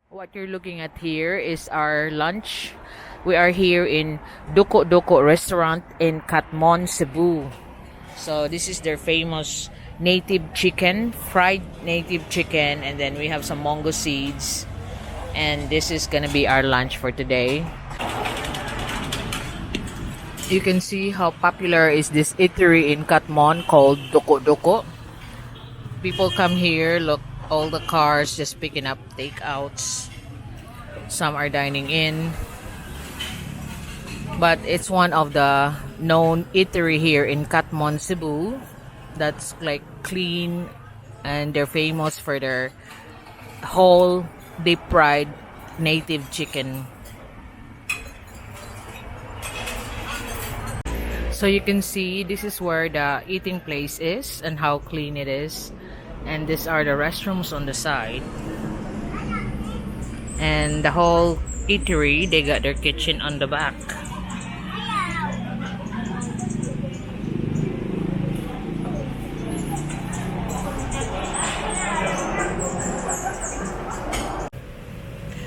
What you're looking at here is our lunch. We are here in Doko Doko restaurant in Catmon, Cebu. So this is their famous native chicken, fried native chicken, and then we have some mango seeds. And this is gonna be our lunch for today. You can see how popular is this eatery in Catmon called Doko Doko. People come here, look, all the cars just picking up takeouts. Some are dining in. But it's one of the known eatery here in Catmon, Cebu. That's like clean, and they're famous for their whole deep fried native chicken. So you can see this is where the eating place is and how clean it is. And these are the restrooms on the side. And the whole eatery, they got their kitchen on the back.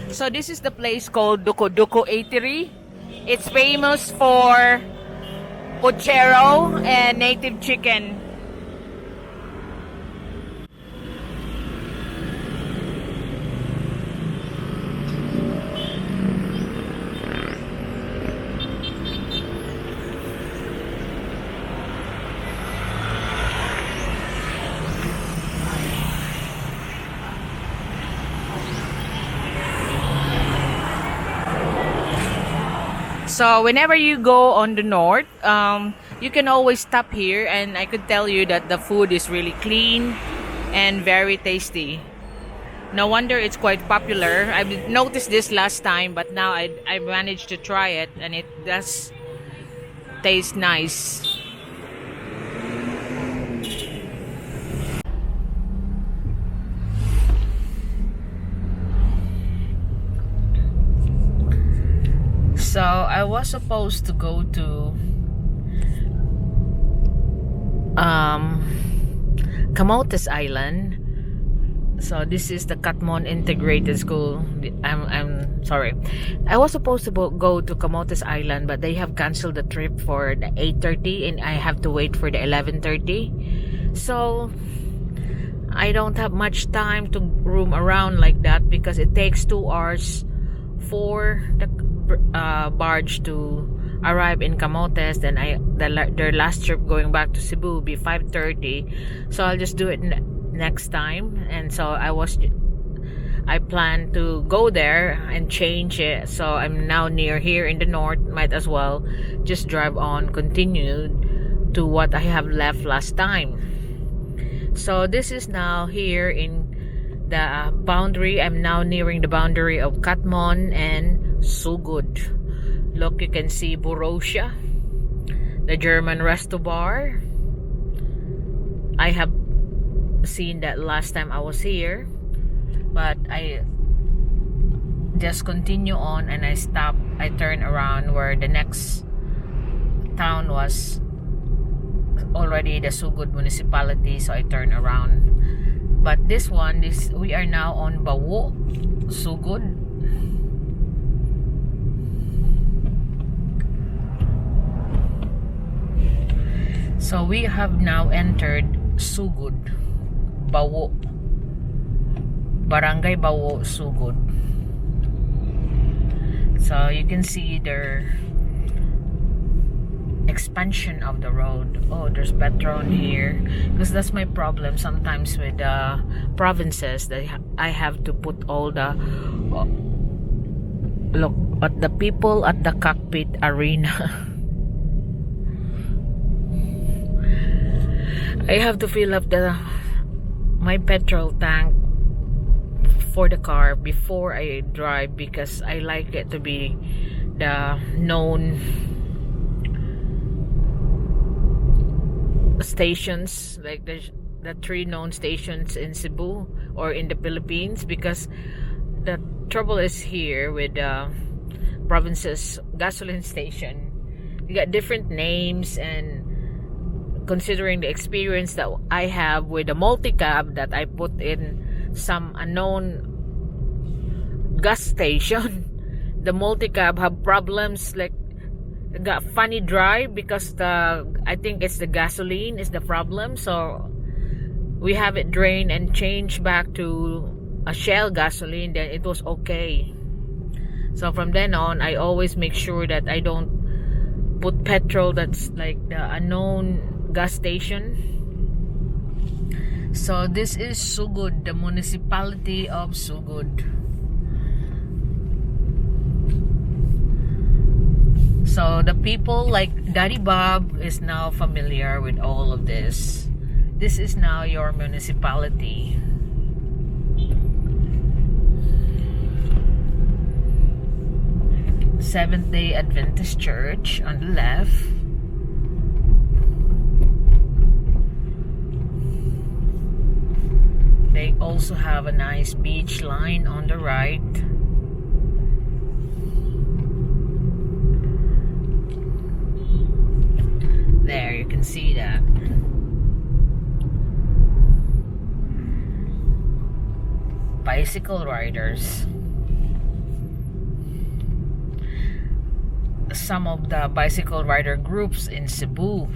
So this is the place called Doko Doko Eatery. It's famous for puchero and native chicken. So whenever you go on the north, you can always stop here, and I could tell you that the food is really clean and very tasty. No wonder it's quite popular. I've noticed this last time, but now I managed to try it, and it does taste nice. So I was supposed to go to Camotes Island. So this is the Catmon Integrated School. I'm sorry. I was supposed to go to Camotes Island, but they have canceled the trip for the 8:30, and I have to wait for the 11:30. So I don't have much time to roam around like that because it takes 2 hours for the barge to arrive in Camotes. Then their last trip going back to Cebu will be 5:30. So I'll just do it next time. And so I plan to go there and change it. So I'm now near here in the north. Might as well just drive on, continue to what I have left last time. So this is now here in the boundary. I'm now nearing the boundary of Catmon and Sogod. Look, you can see Borussia, the German resto bar. I have seen that last time I was here, but I just continue on, and I turn around where the next town was already the Sogod municipality, so I turn around. But this one, we are now on Bawo, Sogod. So we have now entered Sogod, Bawo, Barangay Bawo, Sogod. So you can see their expansion of the road. Oh, there's Petron here, because that's my problem sometimes with the provinces, that I have to put all the look at the people at the cockpit arena. I have to fill up my petrol tank for the car before I drive, because I like it to be the known stations, like the 3 known stations in Cebu or in the Philippines. Because the trouble is here with provinces gasoline station, you got different names, and considering the experience that I have with the multi-cab, that I put in some unknown gas station. The multi-cab have problems, like got funny drive because I think it's the gasoline is the problem. So we have it drained and changed back to a Shell gasoline. Then it was okay. So from then on, I always make sure that I don't put petrol that's like the unknown gas station. So this is Sogod, the municipality of Sogod. So the people like Daddy Bob is now familiar with all of this. This is now your municipality. Seventh-day Adventist Church on the left. They also have a nice beach line on the right. There, you can see that. Bicycle riders. Some of the bicycle rider groups in Cebu,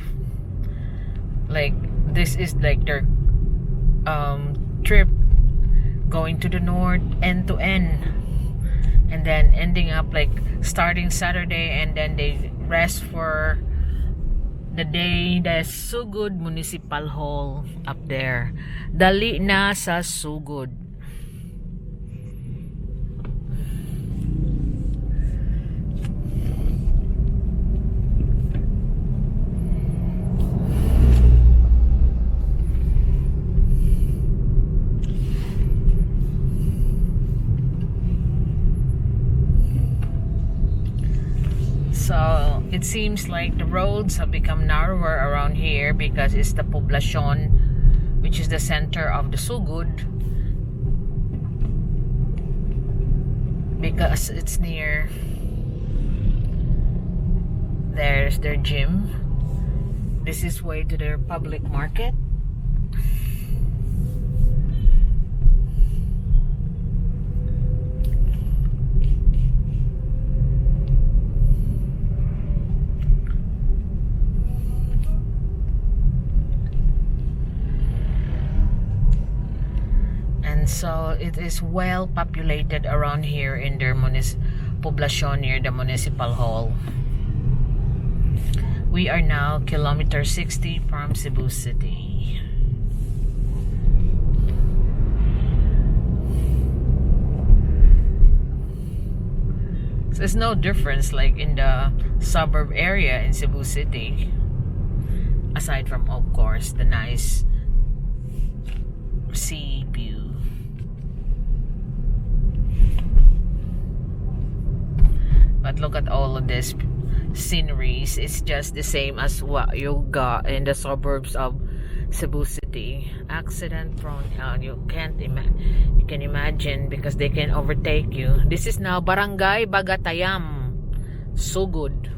like this is like their trip going to the north end to end, and then ending up like starting Saturday, and then they rest for the day. There's Sogod Municipal Hall up there. Dali na sa Sogod. So it seems like the roads have become narrower around here because it's the Poblacion, which is the center of the Sogod, because it's near. There's their gym. This is way to their public market. So it is well populated around here in their Poblacion near the municipal hall. We are now kilometer 60 from Cebu City. So there's no difference like in the suburb area in Cebu City, aside from of course the nice sea view. But look at all of this sceneries. It's just the same as what you got in the suburbs of Cebu City. Accident prone. You can imagine because they can overtake you. This is now Barangay Bagatayam, Sogod.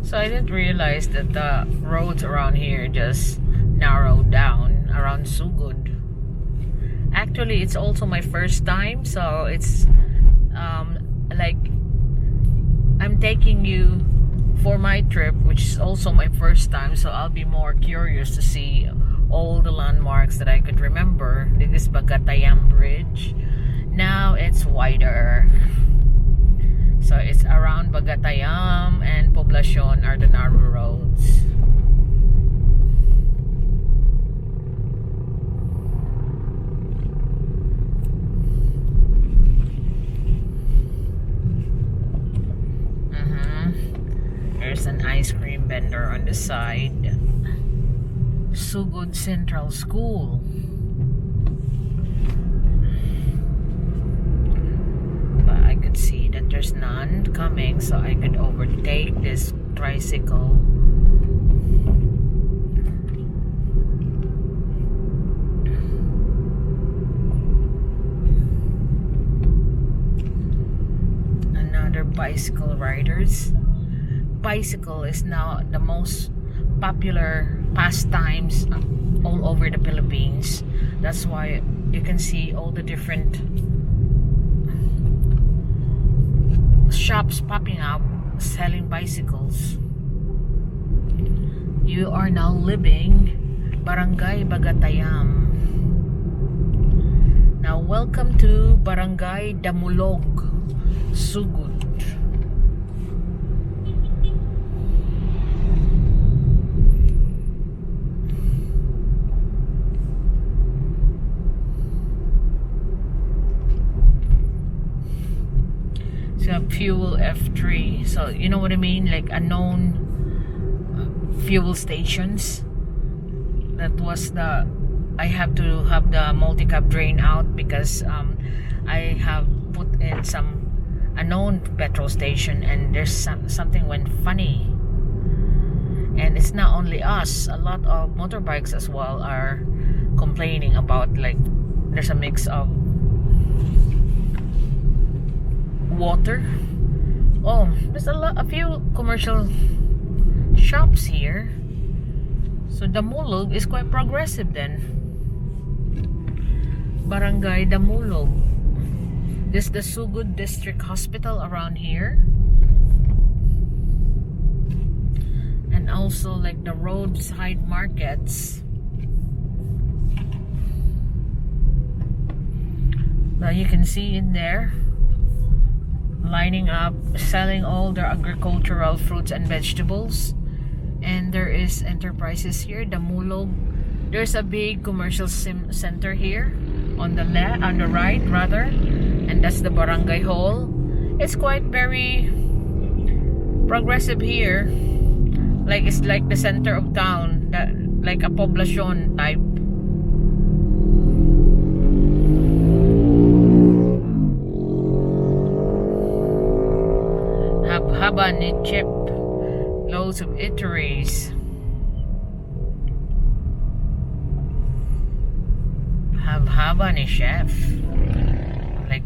So I didn't realize that the roads around here just narrowed down around Sogod. Actually, it's also my first time, so it's like I'm taking you for my trip, which is also my first time, so I'll be more curious to see all the landmarks that I could remember. This is Bagatayam Bridge. Now it's wider. So it's around Bagatayam and Poblacion are the narrow roads. there's an ice cream vendor on the side. Sogod Central School. But I could see that there's none coming, so I could overtake this tricycle. Bicycle riders. Bicycle is now the most popular pastimes all over the Philippines. That's why you can see all the different shops popping up selling bicycles. You are now living Barangay Bagatayam. Now welcome to Barangay Damulog, Sogod. So fuel F3, so you know what I mean, like unknown fuel stations. That was the, I have to have the multi-cap drain out because I have put in some unknown petrol station and there's something went funny. And it's not only us, a lot of motorbikes as well are complaining about, like, there's a mix of water. Oh, there's a few commercial shops here, so Damulog is quite progressive then. Barangay Damulog. This is the Sogod District Hospital around here, and also like the roadside markets. Now you can see in there lining up, selling all their agricultural fruits and vegetables. And there is enterprises here, Damulog. There's a big commercial center here on the left, on the right rather, and that's the barangay hall. It's quite very progressive here, like it's like the center of town, that like a poblacion type. Haba ni chip, loads of eateries. Haba ni chef. Like,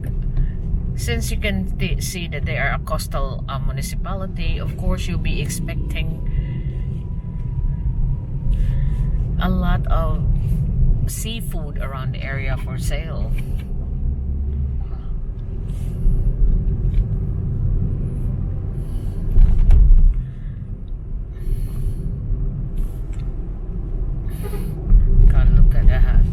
since you can see that they are a coastal municipality, of course you'll be expecting a lot of seafood around the area for sale. Look at that.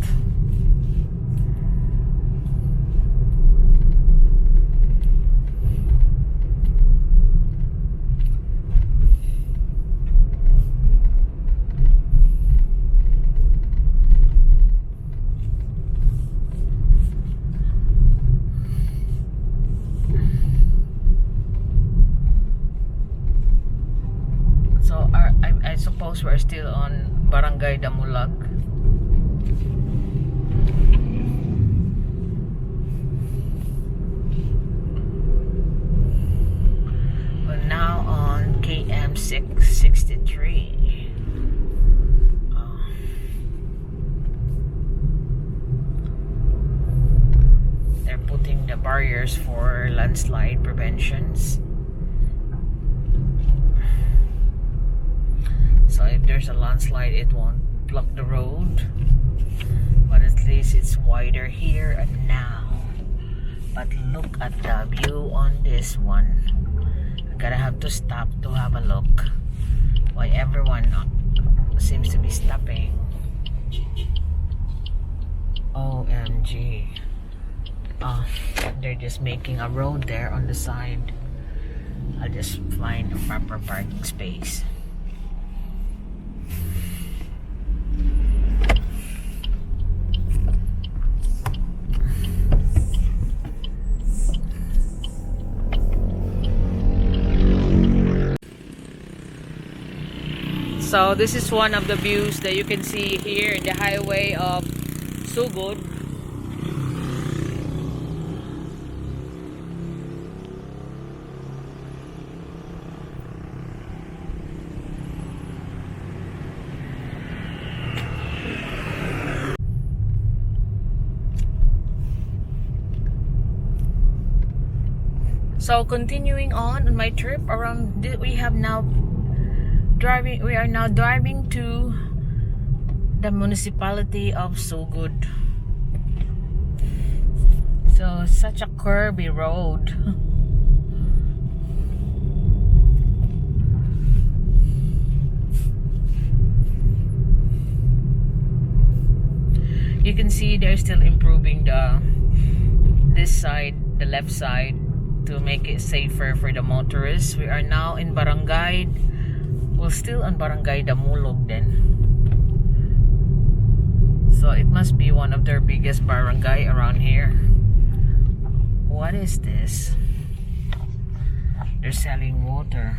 So I suppose we're still on Barangay Damulog. We're now on KM 663. They're putting the barriers for landslide preventions. So if there's a landslide, it won't block the road, but at least it's wider here and now. But look at the view on this one. I gotta have to stop to have a look. Why everyone seems to be stopping. OMG. They're just making a road there on the side. I'll just find a proper parking space. So this is one of the views that you can see here in the highway of Sogod. So continuing on my trip around, we are now driving to the municipality of Sogod. So such a curvy road. You can see they're still improving this side, the left side, to make it safer for the motorists. We are now in Barangay, well, still on Barangay Damulog then. So it must be one of their biggest barangay around here. What is this? They're selling water.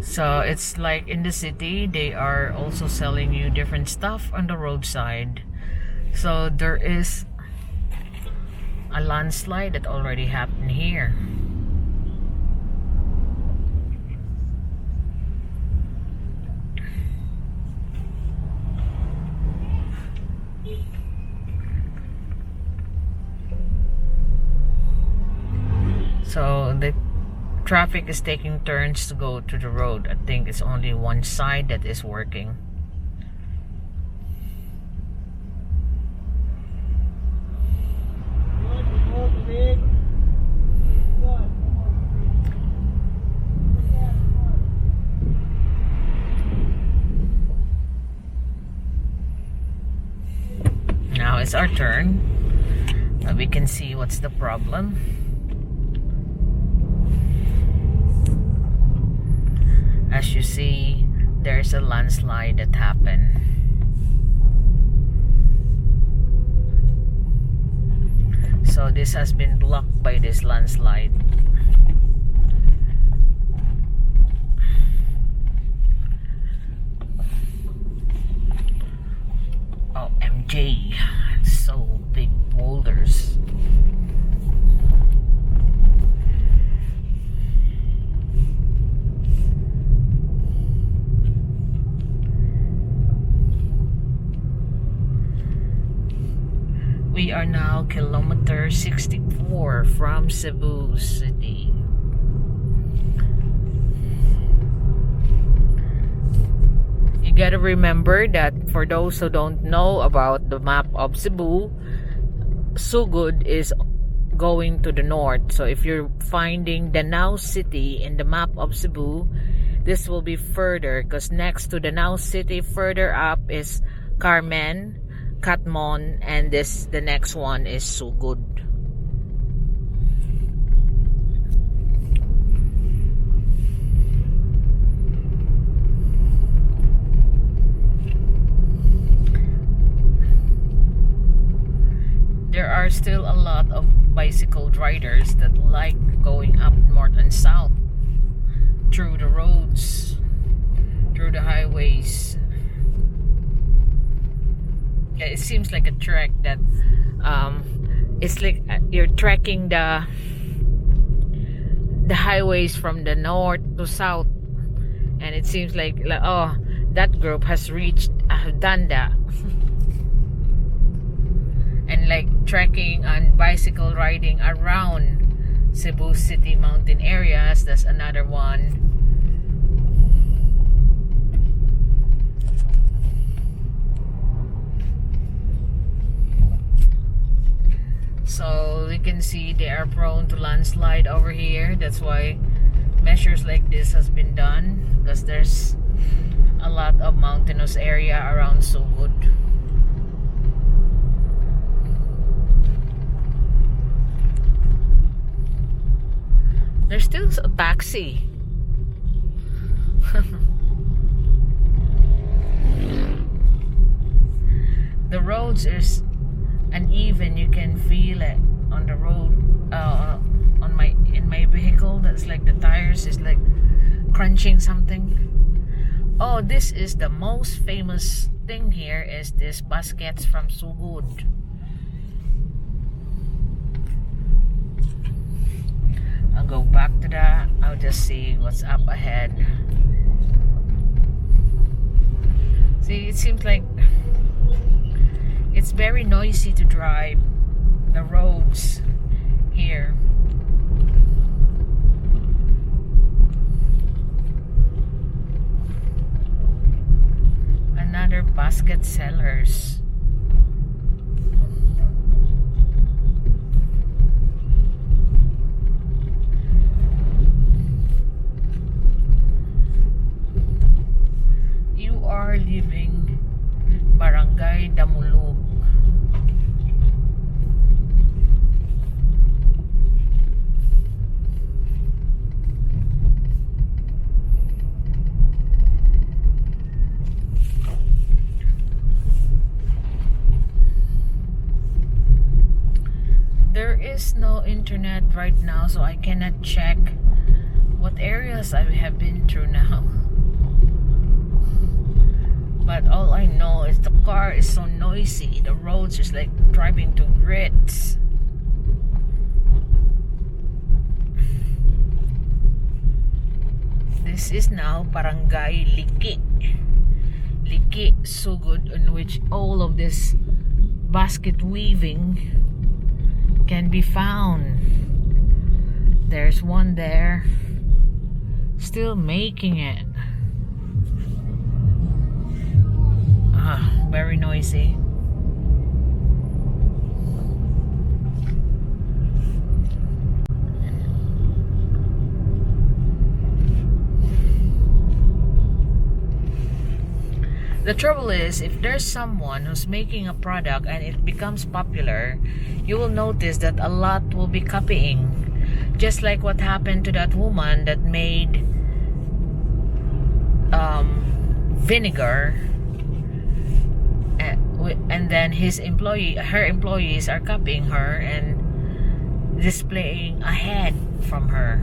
So it's like in the city, they are also selling you different stuff on the roadside. So there is a landslide that already happened here. So the traffic is taking turns to go to the road. I think it's only one side that is working. Now it's our turn. Now we can see what's the problem. As you see, there's a landslide that happened. So this has been blocked by this landslide. OMG, so big boulders. We are now kilometer 64 from Cebu City. You gotta remember that for those who don't know about the map of Cebu, Sogod is going to the north. So if you're finding Danao City in the map of Cebu, this will be further, because next to Danao City, further up is Carmen, Catmon, and the next one is Sogod. There are still a lot of bicycle riders that like going up north and south through the roads, through the highways. It seems like a trek that it's like you're trekking the highways from the north to south, and it seems like oh, that group has done that. And like trekking and bicycle riding around Cebu City mountain areas, that's another one. So we can see they are prone to landslide over here. That's why measures like this has been done, because there's a lot of mountainous area around Sogod. There's still a taxi. roads is uneven. You can feel it on the road, in my vehicle. That's like the tires is like crunching something. Oh, this is the most famous thing here, is this baskets from Sogod. I'll go back to that. I'll just see what's up ahead. See, it seems like it's very noisy to drive the roads here. Another basket sellers. You are leaving Barangay Damulog. There is no internet right now, so I cannot check what areas I have been through now. But all I know is the car is so noisy. The roads is like driving to grits. This is now Barangay Liki, Sogod, in which all of this basket weaving can be found. There's one there still making it. Very noisy. The trouble is, if there's someone who's making a product and it becomes popular, you will notice that a lot will be copying. Just like what happened to that woman that made vinegar, and then her employees are copying her and displaying ahead from her.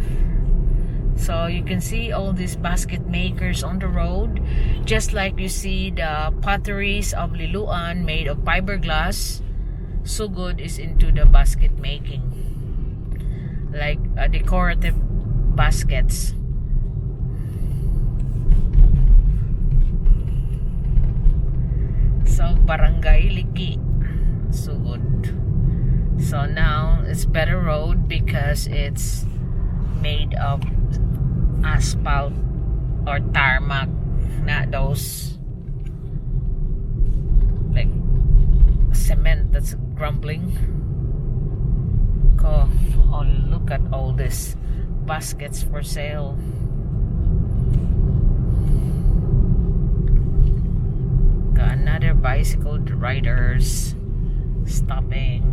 So you can see all these basket makers on the road, just like you see the potteries of Liluan made of fiberglass. Sogod is into the basket making, like decorative baskets. So Barangay Liki, Sogod. So now it's better road because it's made of asphalt or tarmac, not those like cement that's crumbling. Oh, look at all these baskets for sale. Got another bicycle riders stopping.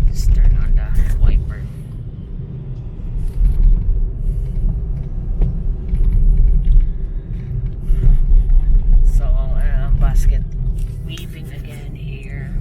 Just turn on the wiper. So basket weaving again here.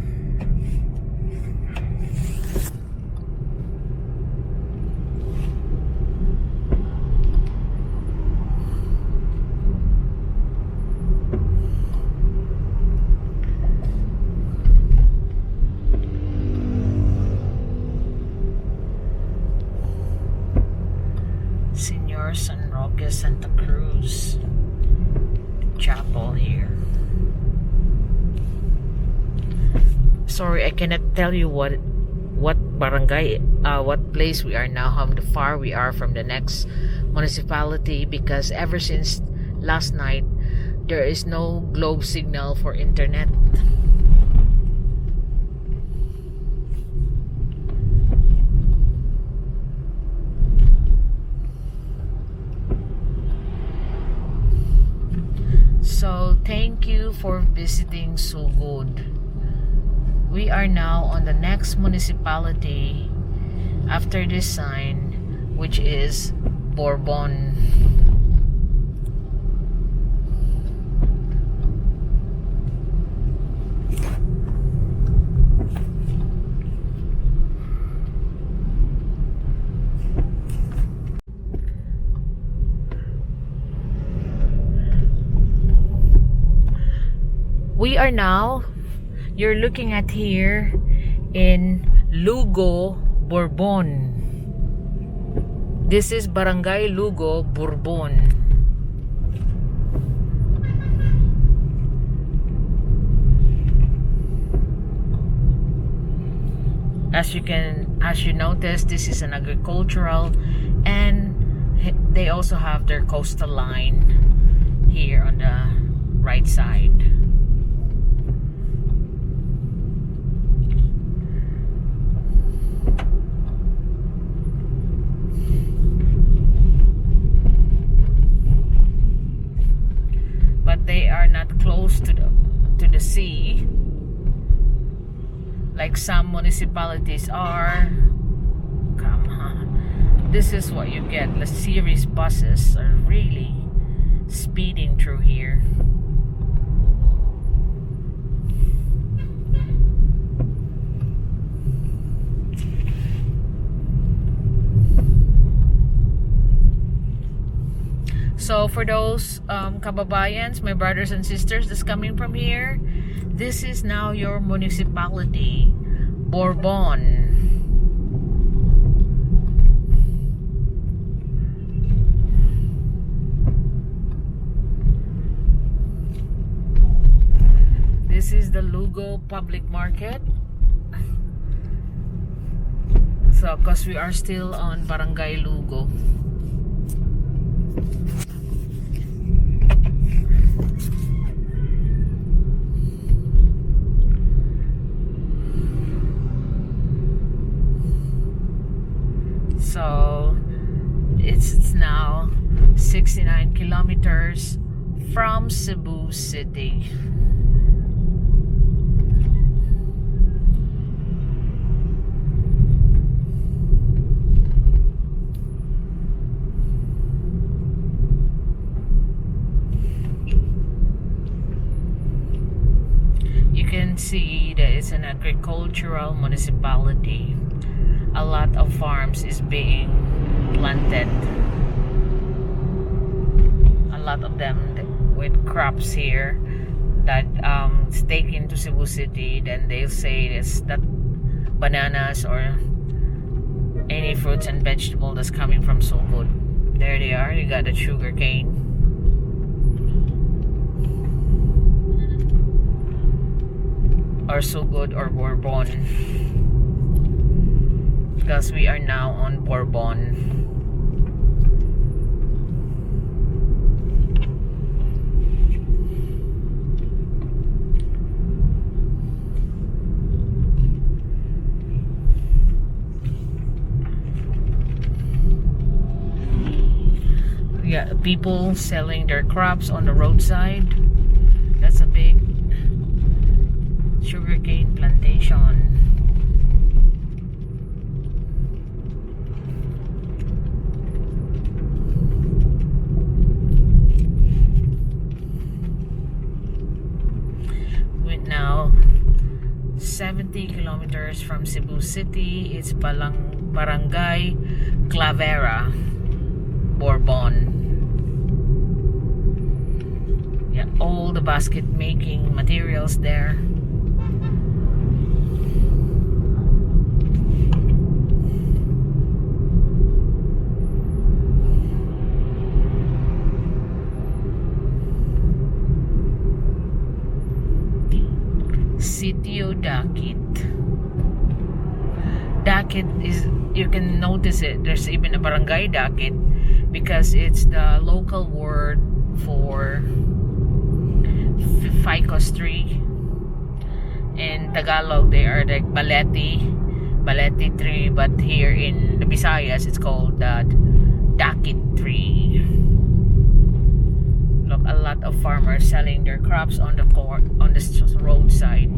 San Roque, Santa Cruz chapel here. Sorry, I cannot tell you what barangay, what place we are now, how far we are from the next municipality, because ever since last night there is no globe signal for internet. So thank you for visiting Sogod. We are now on the next municipality after this sign, which is Borbon. We are now, you're looking at here in Lugo, Borbon. This is Barangay Lugo, Borbon. As you notice, this is an agricultural, and they also have their coastal line here on the right side. They are not close to the sea like some municipalities are. Come on, this is what you get. The series buses are really speeding through here. So for those kababayans, my brothers and sisters that's coming from here, this is now your municipality, Borbon. This is the Lugo Public Market. So, because we are still on Barangay Lugo. So it's now 69 kilometers from Cebu City. You can see that it's an agricultural municipality. A lot of farms is being planted. A lot of them with crops here that is taken to Cebu City. Then they'll say it's that bananas or any fruits and vegetable that's coming from Sogod. There they are. You got the sugar cane. Or Sogod or Borbon. Because we are now on Borbon. Yeah, people selling their crops on the roadside. That's a big sugarcane plantation. Now 70 kilometers from Cebu City, it's Barangay Clavera, Borbon. Yeah, all the basket making materials there. Sitio Dakit. Dakit is, you can notice it, there's even a barangay Dakit because it's the local word for ficus tree. In Tagalog they are like baleti tree, but here in the Visayas it's called the Dakit tree. Look, a lot of farmers selling their crops on the roadside.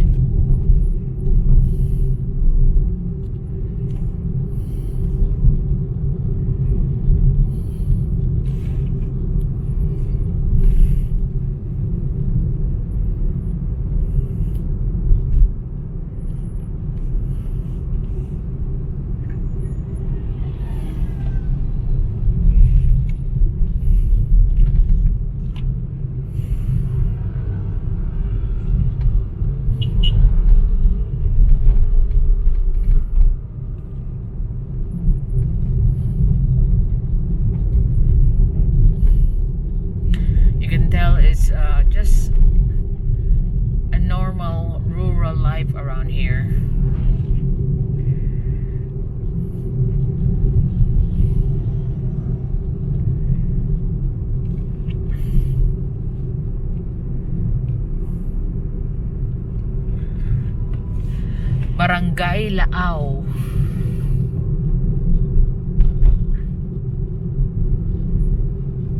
Barangay Lao.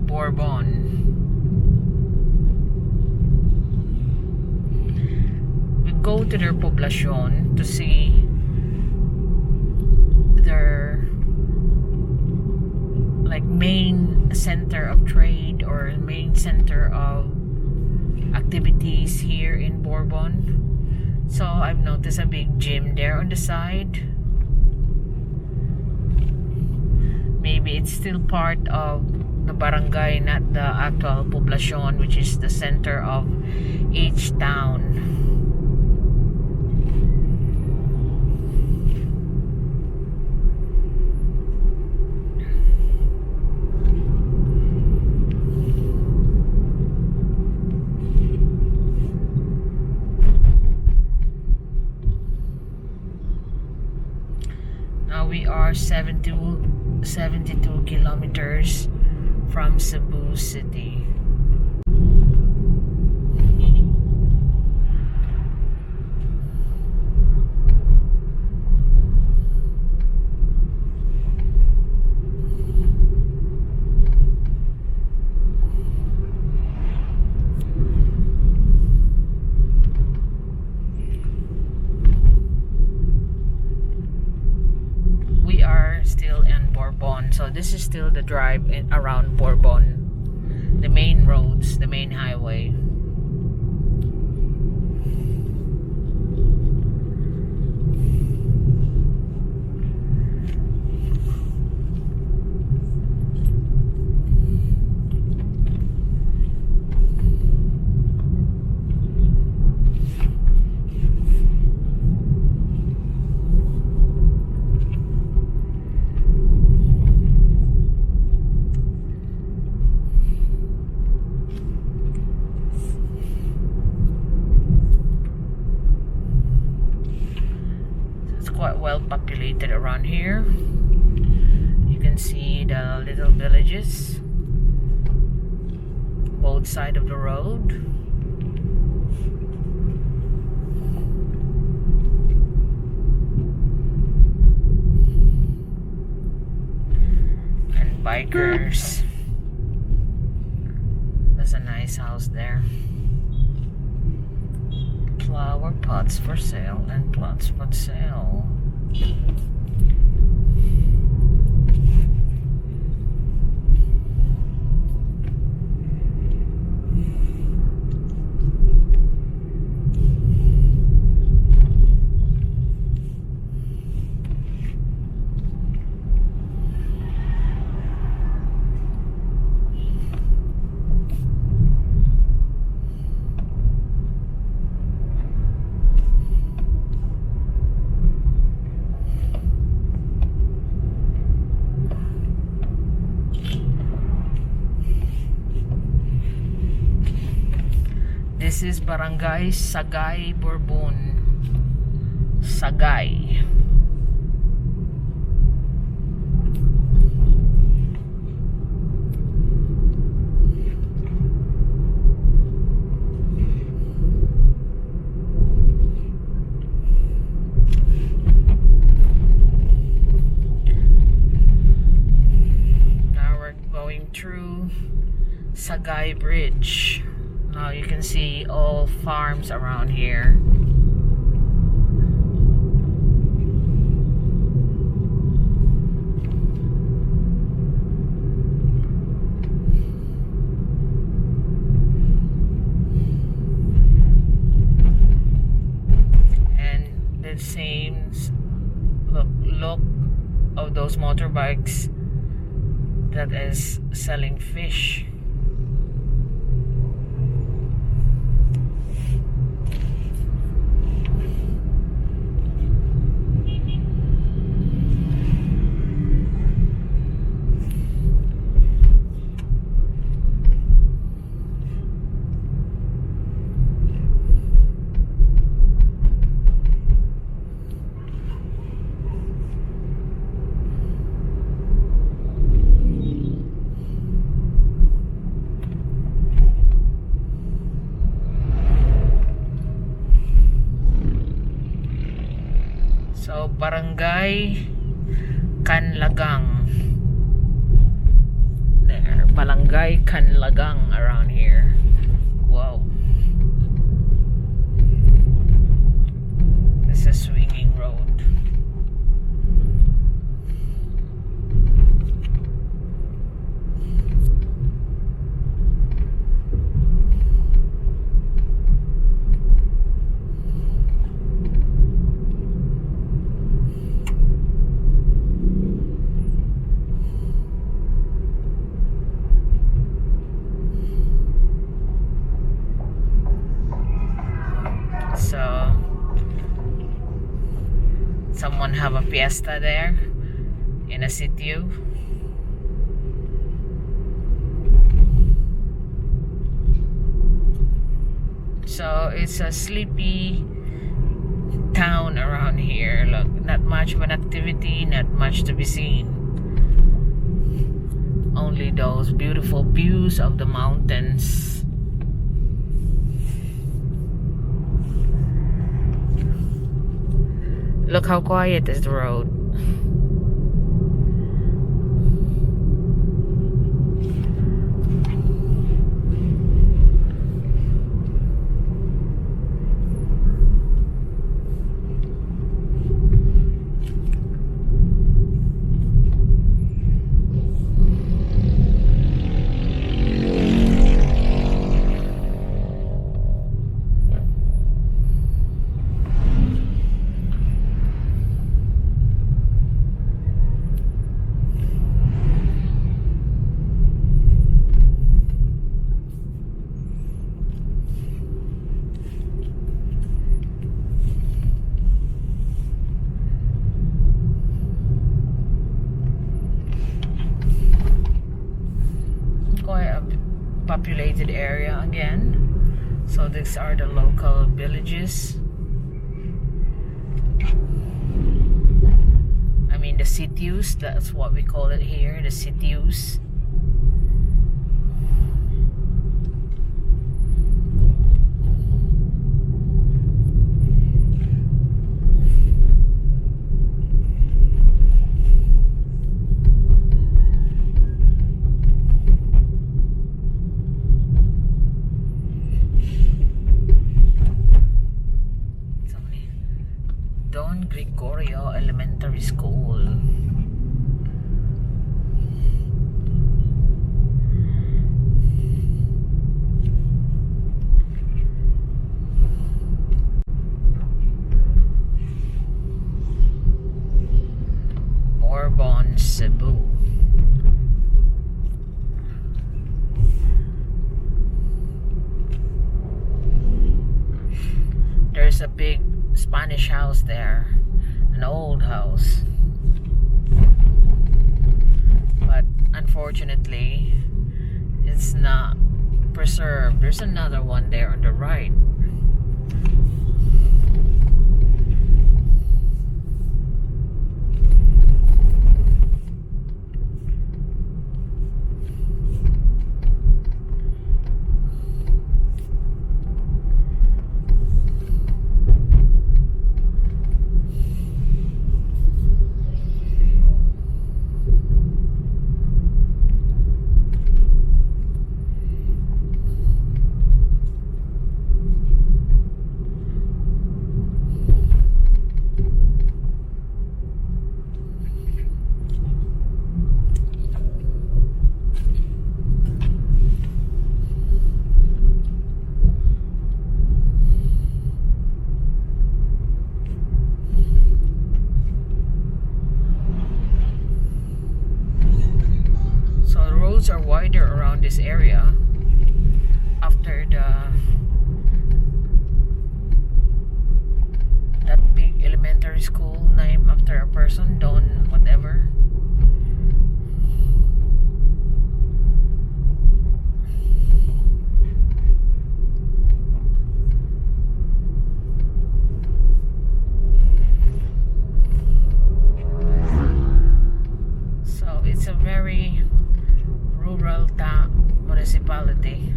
Borbon. We go to their poblacion to see their like main center of trade or main center of activities here in Borbon. So I've noticed a big gym there on the side. Maybe it's still part of the barangay, not the actual poblacion, which is the center of each town. Now we are 72 kilometers from Cebu City. We are still in Borbon, so this is still the drive around Borbon, the main roads, the main highway. Quite well populated around here. You can see the little villages both sides of the road. And bikers. There's a nice house there. Flower pots for sale and plots for sale. This is Barangay Sagay, Borbon. Sagay. Now we're going through Sagay Bridge. Now you can see all farms around here. And the same look of those motorbikes that is selling fish. Barangay Canlagang. There, Barangay Canlagang around here. Wow. This is a swinging road. So someone have a fiesta there in a sitio. So it's a sleepy town around here. Look, not much of an activity, not much to be seen. Only those beautiful views of the mountains. Look how quiet is the road. Populated area again. So these are the local villages. I mean the sitios, that's what we call it here, the sitios. Elementary School. Borbon, Cebu. There's a big Spanish house there. An old house, but unfortunately it's not preserved. There's another one there on the right. Are wider around this area after that big elementary school named after a person, Don whatever. So it's a very rural municipality.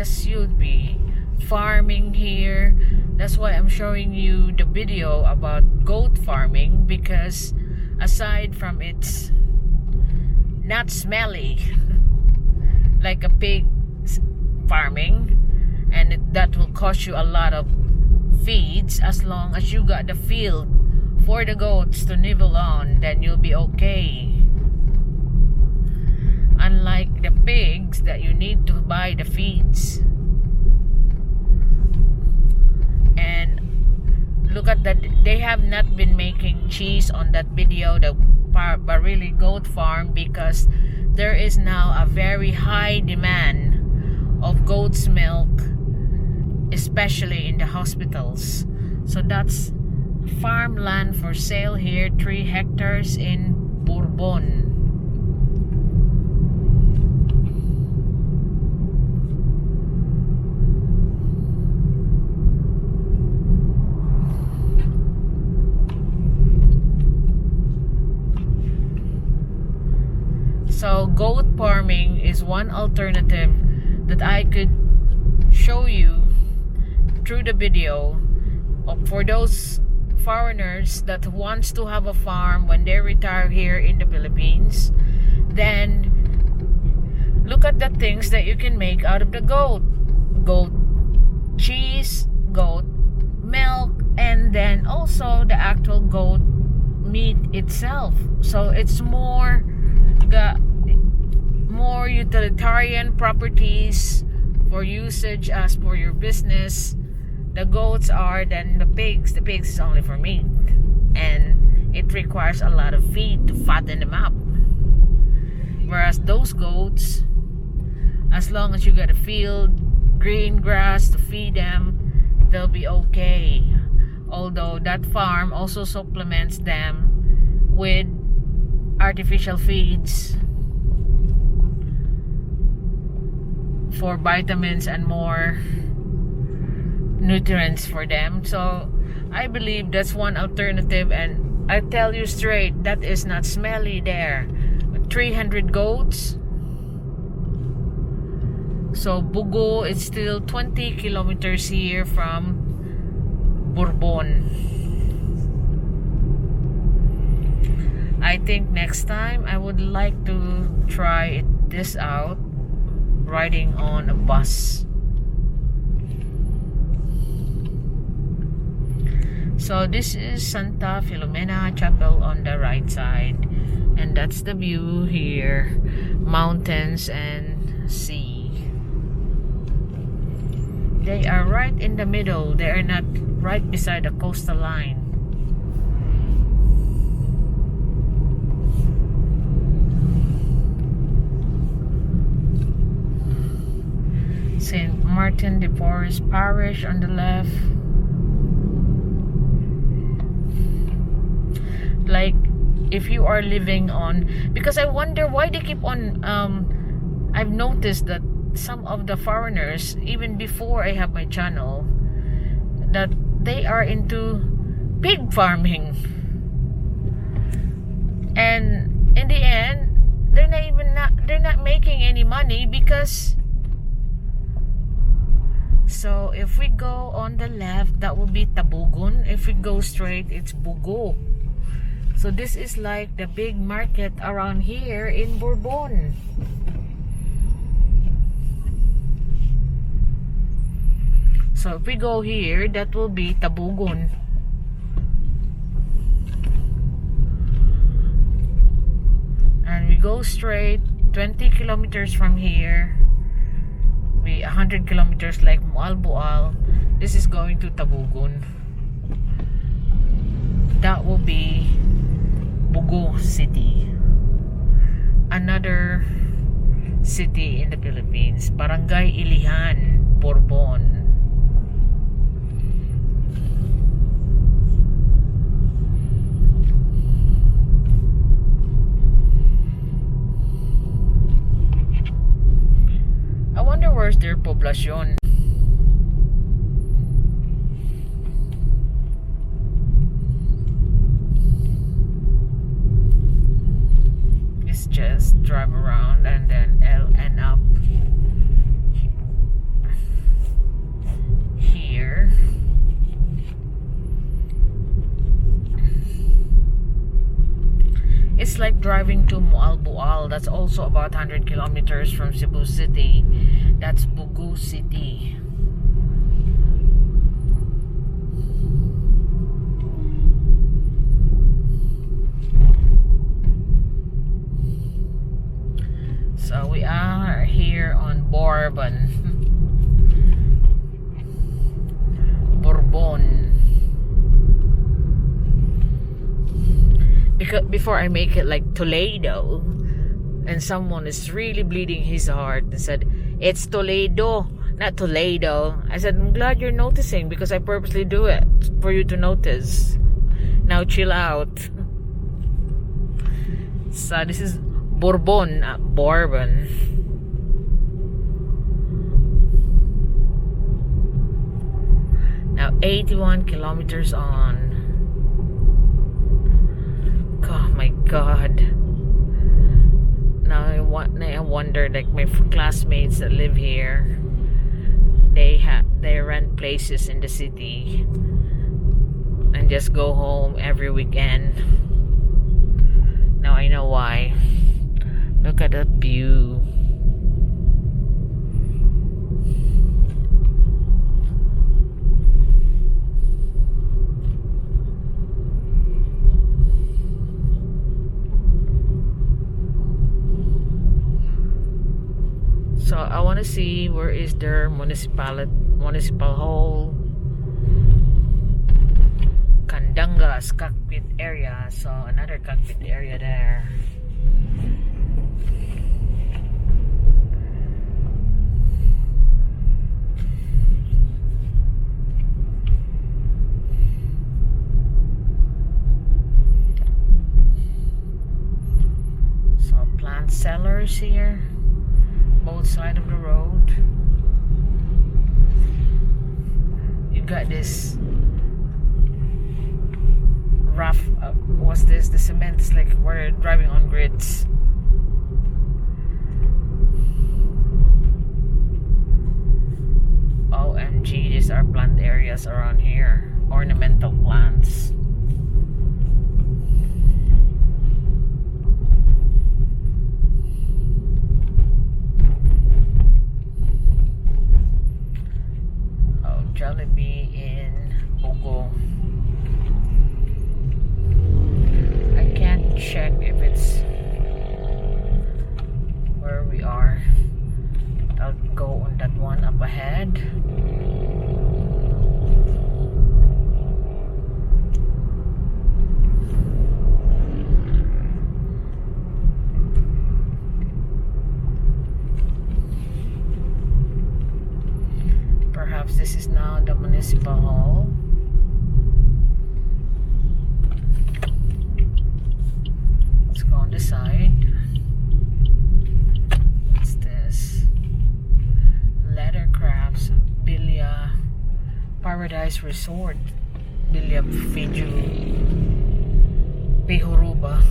guess you'd be farming here. That's why I'm showing you the video about goat farming, because aside from it's not smelly like a pig farming, and that will cost you a lot of feeds, as long as you got the field for the goats to nibble on, then you'll be okay. Unlike the pigs that you need to buy the feeds. And look at that, they have not been making cheese on that video, the Barili goat farm, because there is now a very high demand of goat's milk, especially in the hospitals. So that's farmland for sale here, 3 hectares in Borbon. So goat farming is one alternative that I could show you through the video for those foreigners that wants to have a farm when they retire here in the Philippines. Then look at the things that you can make out of the goat cheese, goat milk, and then also the actual goat meat itself. So it's more utilitarian properties for usage as for your business. The goats are than the pigs. The pigs is only for meat, and it requires a lot of feed to fatten them up. Whereas those goats, as long as you got a field, green grass to feed them, they'll be okay. Although that farm also supplements them with artificial feeds for vitamins and more nutrients for them. So I believe that's one alternative, and I tell you straight, that is not smelly there. 300 goats. So Bugo is still 20 kilometers here from Borbon. I think next time I would like to try this out, riding on a bus. So this is Santa Filomena Chapel on the right side, and that's the view here, mountains and sea. They are right in the middle. They are not right beside the coastal line. St. Martin de Porres Parish on the left. Like if you are living on, because I wonder why they keep on I've noticed that some of the foreigners, even before I have my channel, that they are into pig farming, and in the end they're not making any money, because so if we go on the left, that will be Tabogon. If we go straight, it's Bugo. So this is like the big market around here in Borbon. So if we go here, that will be Tabogon. And we go straight 20 kilometers from here. 100 kilometers like Mualboal. This is going to Tabogon. That will be Bugo City. Another city in the Philippines. Barangay Ilihan, Borbon. I wonder where's their poblacion. Just drive around and then end up like driving to Mualbual. That's also about 100 kilometers from Cebu City. That's Bugu City. So we are here on Borbon. Borbon. Because before I make it like Toledo, and someone is really bleeding his heart and said, "It's Toledo, not Toledo." I said, "I'm glad you're noticing because I purposely do it for you to notice. Now chill out." So this is Borbon, Borbon. Now 81 kilometers on. Oh my god. Now I wonder, like my classmates that live here, they rent places in the city and just go home every weekend. Now I know why. Look at that view. So I want to see where is their municipal hall. Kandanga's cockpit area. So another cockpit area there. So plant cellars here. Both sides of the road. You got this rough, what's this? The cement is like we're driving on grids. OMG, these are plant areas around here. Ornamental plants. Jollibee in Bogo. I can't check if it's where we are. I'll go on that one up ahead. Perhaps this is now the municipal hall. Let's go on the side. What's this? Leather crafts, Bilya Paradise Resort, Bilya Fiju, Pihuruba.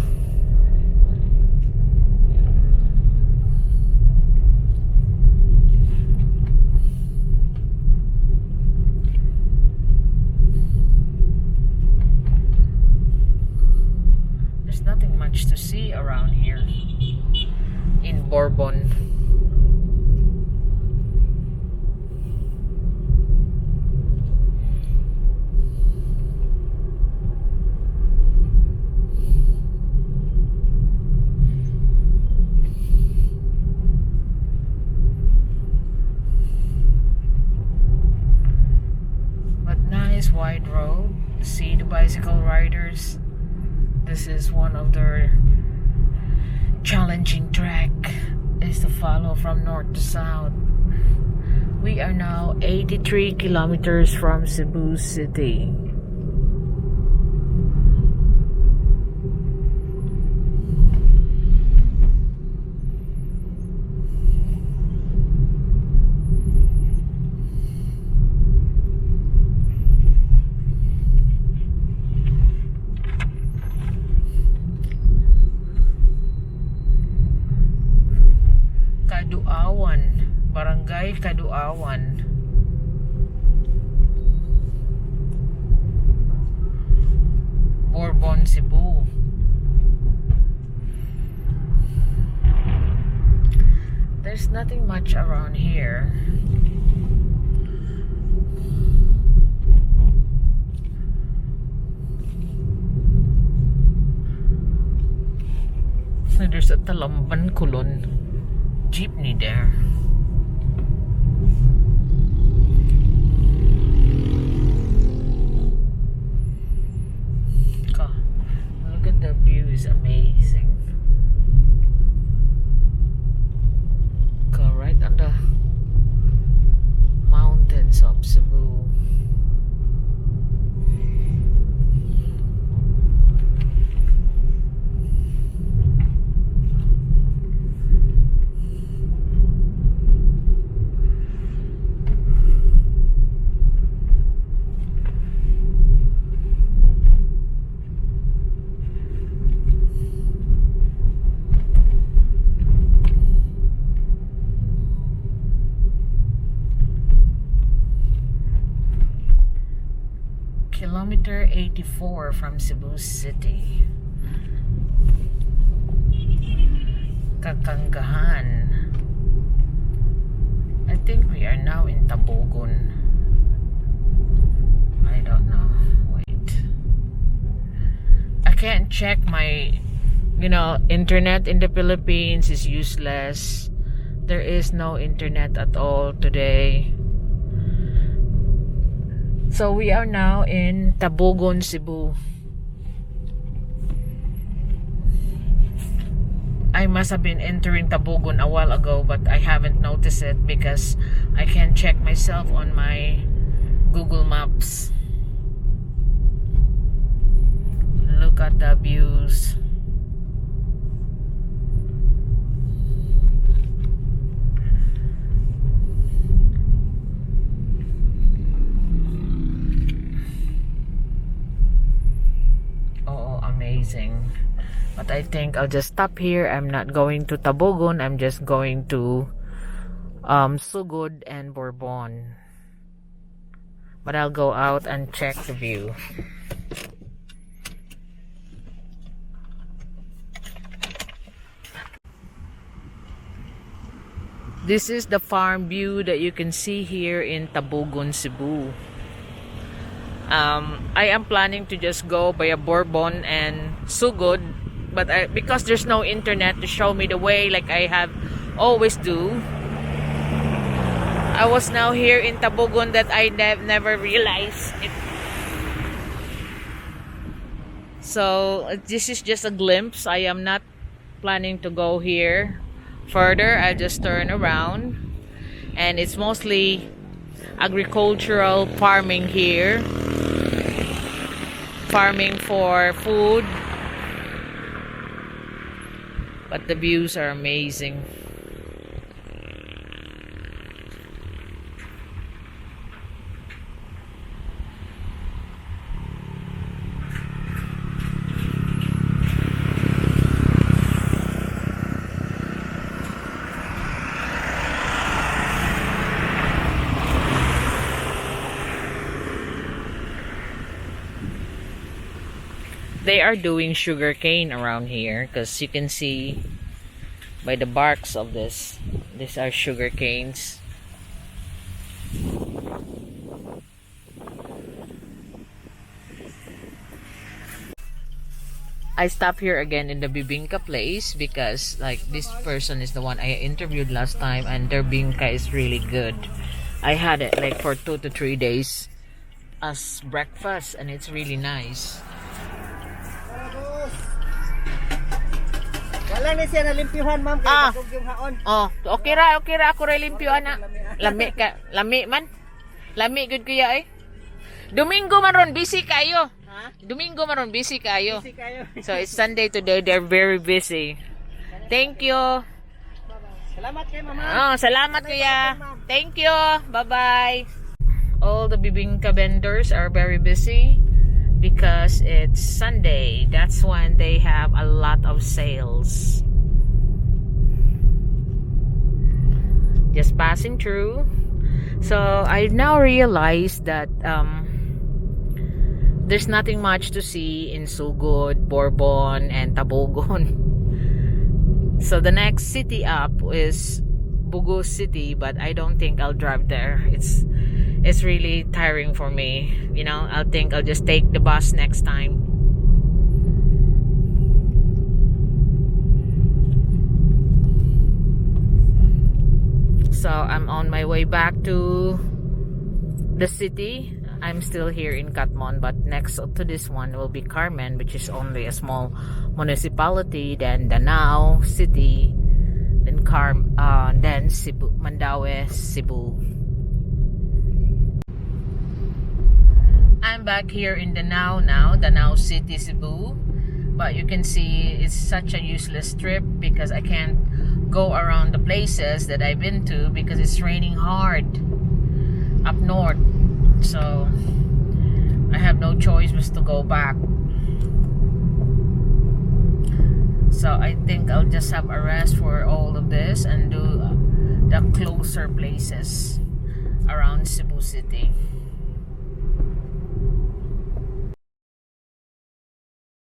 To see around here in Borbon. But nice wide road. See the bicycle riders. This is one of their challenging track, is to follow from north to south. We are now 83 kilometers from Cebu City. Barangay Kaduawan. Borbon, Cebu. nothing much around here. So there's a Talamban Kulon jeepney there. God, look at the view, is amazing. God, right on the mountains of Cebu. Kilometer 84 from Cebu City. Kakanggahan. I think we are now in Tabogon. I don't know. Wait. I can't check my, internet in the Philippines is useless. There is no internet at all today. So we are now in Tabogon Cebu. I must have been entering Tabogon a while ago, but I haven't noticed it because I can't check myself on my Google Maps. Look at the views. Amazing. But I think I'll just stop here. I'm not going to Tabogon. I'm just going to Sogod and Borbon. But I'll go out and check the view. This is the farm view that you can see here in Tabogon, Cebu. I am planning to just go by a Borbon and Sogod, but because there's no internet to show me the way like I have always do, I was now here in Tabogon that I never realized it. So this is just a glimpse. I am not planning to go here further. I just turn around, and it's mostly agricultural farming here. Farming for food, but the views are amazing. They are doing sugar cane around here because you can see by the barks of this. These are sugar canes. I stopped here again in the bibingka place because like this person is the one I interviewed last time, and their bibingka is really good. I had it like for 2 to 3 days as breakfast, and it's really nice. Wala na siya nalimpyuhan, ma'am, kaya bakog yung haon. Oh, okay ra ako ra limpyuhan na. Lami man. Lami good kuya eh. Domingo man ron busy kayo. Ha? Domingo man ron busy kayo. Busy kayo. So it's Sunday today, they're very busy. Thank you. Salamat kay mama. Oh, salamat kuya. Thank you. Bye-bye. All the bibingka vendors are very busy because it's Sunday. That's when they have a lot of sales. Just passing through. So I now realize that there's nothing much to see in Sogod, Borbon, and Tabogon. So the next city up is Bugo City, but I don't think I'll drive there. It's really tiring for me. You know, I think I'll just take the bus next time. So I'm on my way back to the city. I'm still here in Katmon, but next to this one will be Carmen, which is only a small municipality. Then Danao City, then Cebu, Mandaue, Cebu. I'm back here in Danao now, Danao City, Cebu. But you can see it's such a useless trip because I can't go around the places that I've been to because it's raining hard up north. So I have no choice but to go back. So I think I'll just have a rest for all of this and do the closer places around Cebu City.